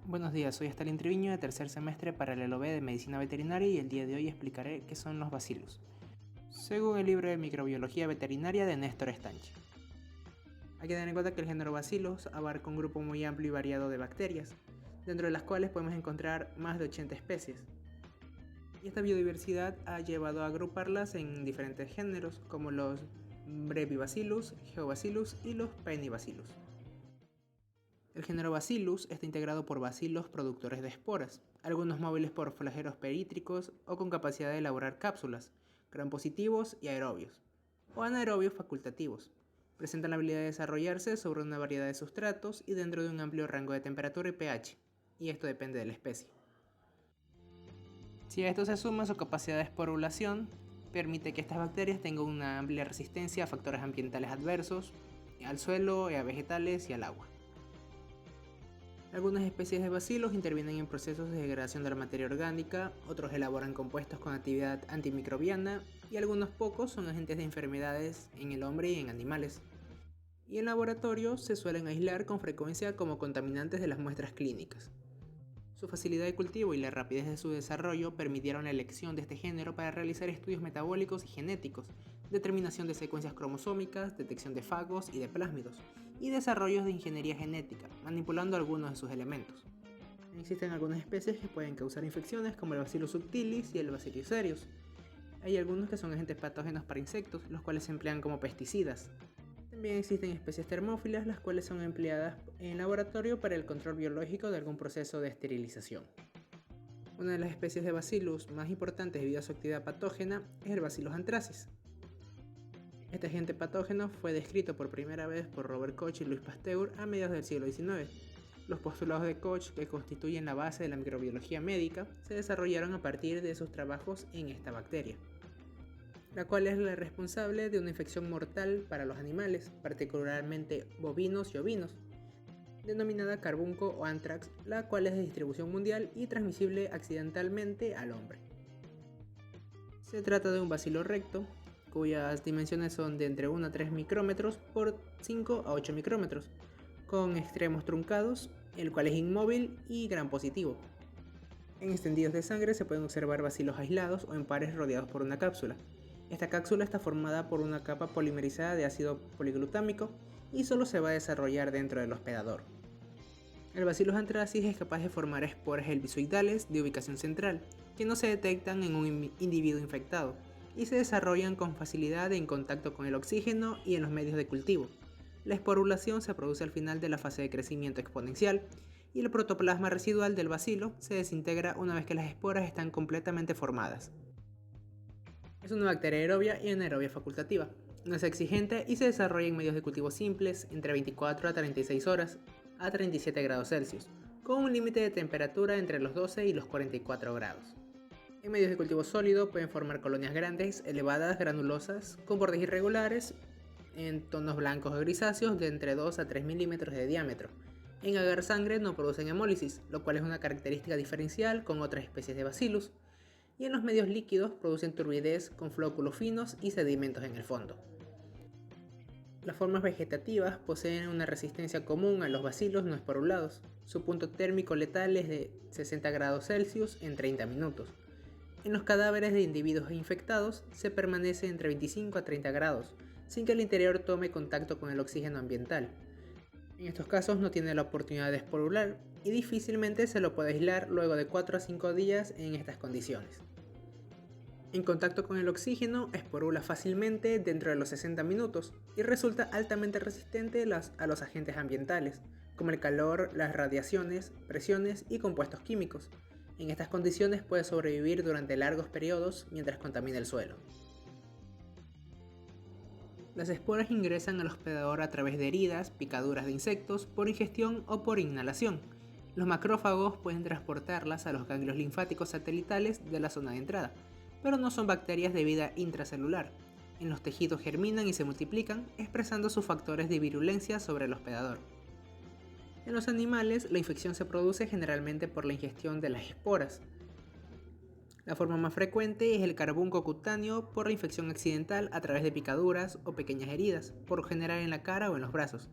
Buenos días, soy Estelín Triviño de tercer semestre paralelo B de Medicina Veterinaria y el día de hoy explicaré qué son los bacillus, según el libro de Microbiología Veterinaria de Néstor Estanche. Hay que tener en cuenta que el género Bacillus abarca un grupo muy amplio y variado de bacterias, dentro de las cuales podemos encontrar más de 80 especies. Y esta biodiversidad ha llevado a agruparlas en diferentes géneros, como los Brevibacillus, Geobacillus y los Penibacillus. El género Bacillus está integrado por bacilos productores de esporas, algunos móviles por flagelos perítricos o con capacidad de elaborar cápsulas, gram-positivos y aerobios, o anaerobios facultativos. Presentan la habilidad de desarrollarse sobre una variedad de sustratos y dentro de un amplio rango de temperatura y pH, y esto depende de la especie. Si a esto se suma su capacidad de esporulación, permite que estas bacterias tengan una amplia resistencia a factores ambientales adversos, al suelo, a vegetales y al agua. Algunas especies de bacilos intervienen en procesos de degradación de la materia orgánica, otros elaboran compuestos con actividad antimicrobiana y algunos pocos son agentes de enfermedades en el hombre y en animales. Y en laboratorio se suelen aislar con frecuencia como contaminantes de las muestras clínicas. Su facilidad de cultivo y la rapidez de su desarrollo permitieron la elección de este género para realizar estudios metabólicos y genéticos, determinación de secuencias cromosómicas, detección de fagos y de plásmidos, y desarrollos de ingeniería genética, manipulando algunos de sus elementos. Existen algunas especies que pueden causar infecciones como el Bacillus subtilis y el Bacillus cereus. Hay algunos que son agentes patógenos para insectos, los cuales se emplean como pesticidas. También existen especies termófilas, las cuales son empleadas en laboratorio para el control biológico de algún proceso de esterilización. Una de las especies de Bacillus más importantes debido a su actividad patógena es el Bacillus anthracis. Este agente patógeno fue descrito por primera vez por Robert Koch y Louis Pasteur a mediados del siglo XIX. Los postulados de Koch, que constituyen la base de la microbiología médica, se desarrollaron a partir de sus trabajos en esta bacteria, la cual es la responsable de una infección mortal para los animales, particularmente bovinos y ovinos, denominada carbunco o anthrax, la cual es de distribución mundial y transmisible accidentalmente al hombre. Se trata de un bacilo recto, cuyas dimensiones son de entre 1 a 3 micrómetros por 5 a 8 micrómetros, con extremos truncados, el cual es inmóvil y gram positivo. En extendidos de sangre se pueden observar bacilos aislados o en pares rodeados por una cápsula. Esta cápsula está formada por una capa polimerizada de ácido poliglutámico y solo se va a desarrollar dentro del hospedador. El Bacillus anthracis es capaz de formar esporas helizoidales de ubicación central, que no se detectan en un individuo infectado, y se desarrollan con facilidad en contacto con el oxígeno y en los medios de cultivo. La esporulación se produce al final de la fase de crecimiento exponencial, y el protoplasma residual del bacilo se desintegra una vez que las esporas están completamente formadas. Es una bacteria aerobia y anaerobia facultativa. No es exigente y se desarrolla en medios de cultivo simples entre 24 a 36 horas a 37 grados Celsius, con un límite de temperatura entre los 12 y los 44 grados. En medios de cultivo sólido pueden formar colonias grandes, elevadas, granulosas, con bordes irregulares, en tonos blancos o grisáceos de entre 2 a 3 milímetros de diámetro. En agar sangre no producen hemólisis, lo cual es una característica diferencial con otras especies de bacillus, y en los medios líquidos producen turbidez con flóculos finos y sedimentos en el fondo. Las formas vegetativas poseen una resistencia común a los bacilos no esporulados. Su punto térmico letal es de 60 grados Celsius en 30 minutos. En los cadáveres de individuos infectados se permanece entre 25 a 30 grados, sin que el interior tome contacto con el oxígeno ambiental. En estos casos no tiene la oportunidad de esporular y difícilmente se lo puede aislar luego de 4 a 5 días en estas condiciones. En contacto con el oxígeno, esporula fácilmente dentro de los 60 minutos y resulta altamente resistente a los agentes ambientales, como el calor, las radiaciones, presiones y compuestos químicos. En estas condiciones puede sobrevivir durante largos periodos mientras contamina el suelo. Las esporas ingresan al hospedador a través de heridas, picaduras de insectos, por ingestión o por inhalación. Los macrófagos pueden transportarlas a los ganglios linfáticos satelitales de la zona de entrada, pero no son bacterias de vida intracelular. En los tejidos germinan y se multiplican, expresando sus factores de virulencia sobre el hospedador. En los animales, la infección se produce generalmente por la ingestión de las esporas. La forma más frecuente es el carbunco cutáneo por la infección accidental a través de picaduras o pequeñas heridas, por lo general en la cara o en los brazos.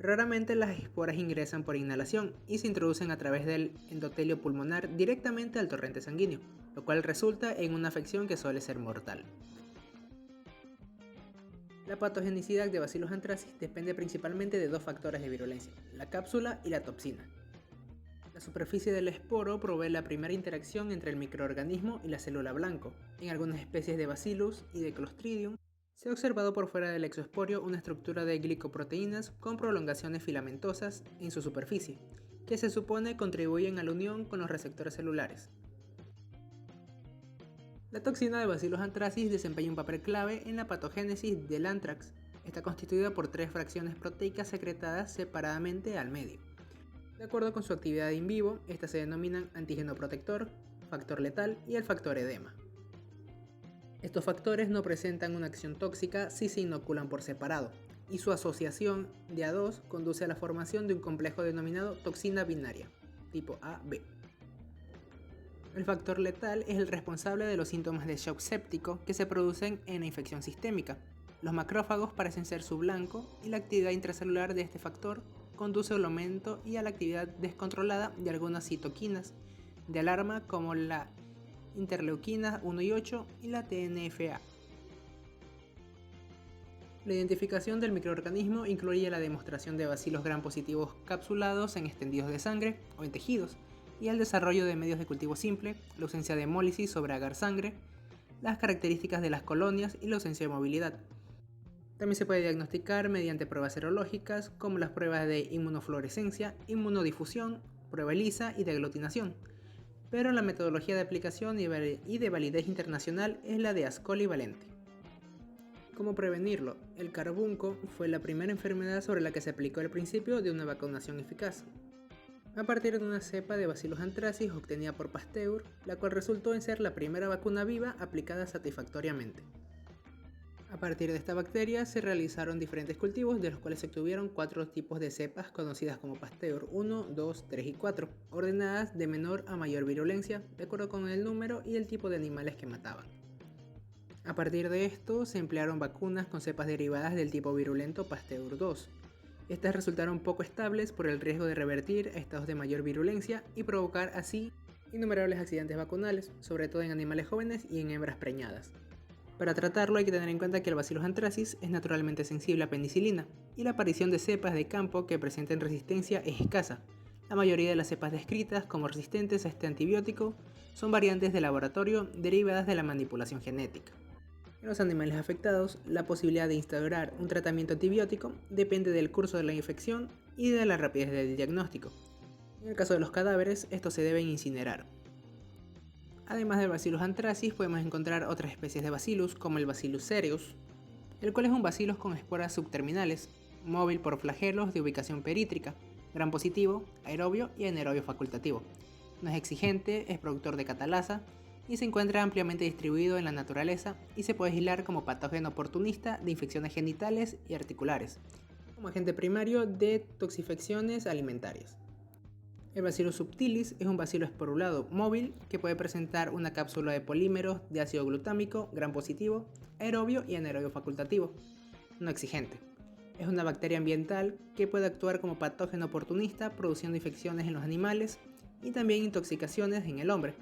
Raramente las esporas ingresan por inhalación y se introducen a través del endotelio pulmonar directamente al torrente sanguíneo, lo cual resulta en una afección que suele ser mortal. La patogenicidad de Bacillus anthracis depende principalmente de dos factores de virulencia, la cápsula y la toxina. La superficie del esporo provee la primera interacción entre el microorganismo y la célula blanco. En algunas especies de Bacillus y de Clostridium se ha observado por fuera del exoesporio una estructura de glicoproteínas con prolongaciones filamentosas en su superficie, que se supone contribuyen a la unión con los receptores celulares. La toxina de Bacillus anthracis desempeña un papel clave en la patogénesis del anthrax. Está constituida por 3 fracciones proteicas secretadas separadamente al medio. De acuerdo con su actividad in vivo, estas se denominan antígeno protector, factor letal y el factor edema. Estos factores no presentan una acción tóxica si se inoculan por separado, y su asociación de A2 conduce a la formación de un complejo denominado toxina binaria, tipo AB. El factor letal es el responsable de los síntomas de shock séptico que se producen en la infección sistémica. Los macrófagos parecen ser su blanco y la actividad intracelular de este factor conduce al aumento y a la actividad descontrolada de algunas citoquinas de alarma como la interleuquina 1 y 8 y la TNFA. La identificación del microorganismo incluye la demostración de bacilos gram positivos capsulados en extendidos de sangre o en tejidos, y el desarrollo de medios de cultivo simple, la ausencia de hemólisis sobre agar sangre, las características de las colonias y la ausencia de movilidad. También se puede diagnosticar mediante pruebas serológicas como las pruebas de inmunofluorescencia, inmunodifusión, prueba ELISA y de aglutinación, pero la metodología de aplicación y de validez internacional es la de Ascoli Valente. ¿Cómo prevenirlo? El carbunco fue la primera enfermedad sobre la que se aplicó el principio de una vacunación eficaz, a partir de una cepa de Bacillus anthracis obtenida por Pasteur, la cual resultó en ser la primera vacuna viva aplicada satisfactoriamente. A partir de esta bacteria se realizaron diferentes cultivos, de los cuales se obtuvieron 4 tipos de cepas conocidas como Pasteur 1, 2, 3 y 4, ordenadas de menor a mayor virulencia, de acuerdo con el número y el tipo de animales que mataban. A partir de esto se emplearon vacunas con cepas derivadas del tipo virulento Pasteur 2. Estas resultaron poco estables por el riesgo de revertir a estados de mayor virulencia y provocar así innumerables accidentes vacunales, sobre todo en animales jóvenes y en hembras preñadas. Para tratarlo hay que tener en cuenta que el Bacillus anthracis es naturalmente sensible a penicilina y la aparición de cepas de campo que presenten resistencia es escasa. La mayoría de las cepas descritas como resistentes a este antibiótico son variantes de laboratorio derivadas de la manipulación genética. En los animales afectados, la posibilidad de instaurar un tratamiento antibiótico depende del curso de la infección y de la rapidez del diagnóstico. En el caso de los cadáveres, estos se deben incinerar. Además del Bacillus anthracis, podemos encontrar otras especies de Bacillus, como el Bacillus cereus, el cual es un bacillus con esporas subterminales, móvil por flagelos de ubicación perítrica, gram positivo, aerobio y anaerobio facultativo. No es exigente, es productor de catalasa, y se encuentra ampliamente distribuido en la naturaleza y se puede aislar como patógeno oportunista de infecciones genitales y articulares, como agente primario de toxinfecciones alimentarias. El Bacillus subtilis es un bacilo esporulado móvil que puede presentar una cápsula de polímeros de ácido glutámico, gram positivo, aerobio y anaerobio facultativo, no exigente. Es una bacteria ambiental que puede actuar como patógeno oportunista produciendo infecciones en los animales y también intoxicaciones en el hombre.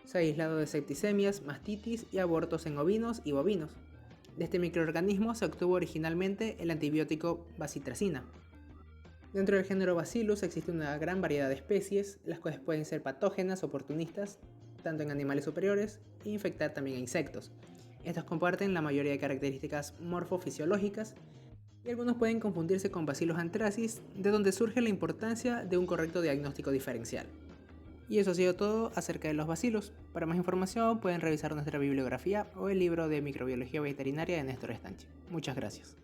Se ha aislado de septicemias, mastitis y abortos en ovinos y bovinos. De este microorganismo se obtuvo originalmente el antibiótico bacitracina. Dentro del género Bacillus existe una gran variedad de especies, las cuales pueden ser patógenas oportunistas, tanto en animales superiores, e infectar también a insectos. Estos comparten la mayoría de características morfofisiológicas, y algunos pueden confundirse con Bacillus anthracis, de donde surge la importancia de un correcto diagnóstico diferencial. Y eso ha sido todo acerca de los bacilos. Para más información pueden revisar nuestra bibliografía o el libro de microbiología veterinaria de Néstor Estanche. Muchas gracias.